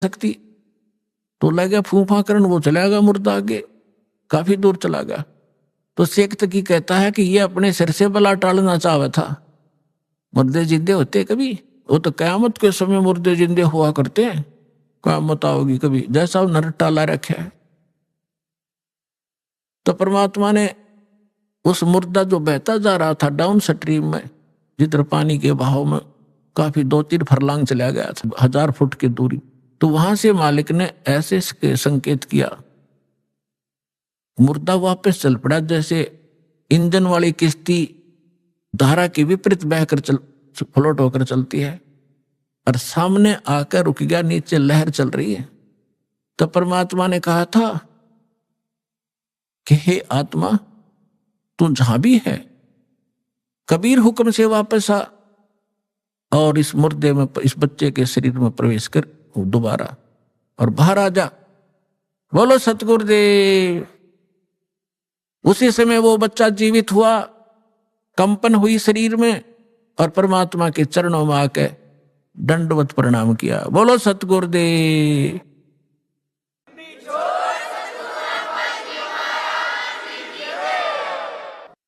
सकती, तो लगा फूफा करन, वो चला गया मुर्दा आगे, काफी दूर चला गया। तो शेख तकी कहता है कि ये अपने सिर से बला टालना चाहता था। मुर्दे जिंदे होते कभी? वो तो कयामत के समय मुर्दे जिंदे हुआ करते हैं, कयामत आओगी कभी, जैसा नर टाला रखे है। तो परमात्मा ने उस मुर्दा जो बहता जा रहा था डाउन स्ट्रीम में, जिधर पानी के बहाव में काफी 2-3 फरलांग चला गया था, 1000 फुट की दूरी, तो वहां से मालिक ने ऐसे संकेत किया, मुर्दा वापस चल पड़ा, जैसे इंजन वाली किश्ती धारा के विपरीत बहकर फ्लोट होकर चलती है, और सामने आकर रुक गया, नीचे लहर चल रही है। तो परमात्मा ने कहा था कि हे आत्मा, तू जहां भी है, कबीर हुक्म से वापस आ और इस मुर्दे में, इस बच्चे के शरीर में प्रवेश कर दोबारा और बाहर आ जा। बोलो सतगुरुदेव। उसी समय वो बच्चा जीवित हुआ, कंपन हुई शरीर में, और परमात्मा के चरणों में आके दंडवत प्रणाम किया। बोलो सतगुरुदेव।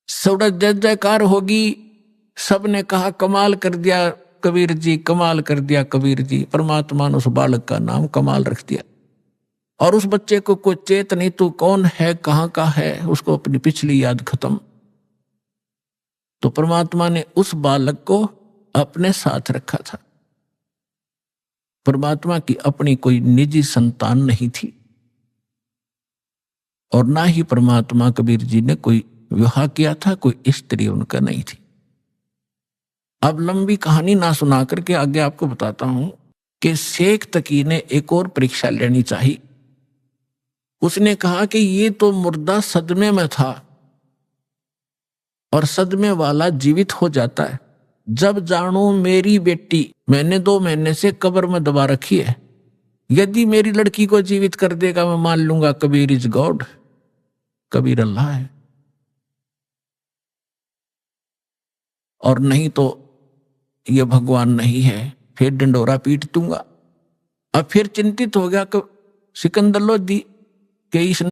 सड़क जय जयकार होगी, सबने कहा कमाल कर दिया कबीर जी, कमाल कर दिया कबीर जी। परमात्मा ने उस बालक का नाम कमाल रख दिया, और उस बच्चे को कोई चेत नहीं, तू कौन है, कहां का है, उसको अपनी पिछली याद खत्म। तो परमात्मा ने उस बालक को अपने साथ रखा था। परमात्मा की अपनी कोई निजी संतान नहीं थी, और ना ही परमात्मा कबीर जी ने कोई विवाह किया था, कोई स्त्री उनका नहीं थी। अब लंबी कहानी ना सुना करके आगे आपको बताता हूं कि शेख तकी ने एक और परीक्षा लेनी चाहिए। उसने कहा कि ये तो मुर्दा सदमे में था, और सदमे वाला जीवित हो जाता है। जब जानू मेरी बेटी मैंने 2 महीने से कब्र में दबा रखी है, यदि मेरी लड़की को जीवित कर देगा, मैं मान लूंगा कबीर इज गॉड, कबीर अल्लाह है, और नहीं तो ये भगवान नहीं है, फिर डंडोरा पीट दूंगा। अब फिर चिंतित हो गया कि सिकंदर लोधी के इस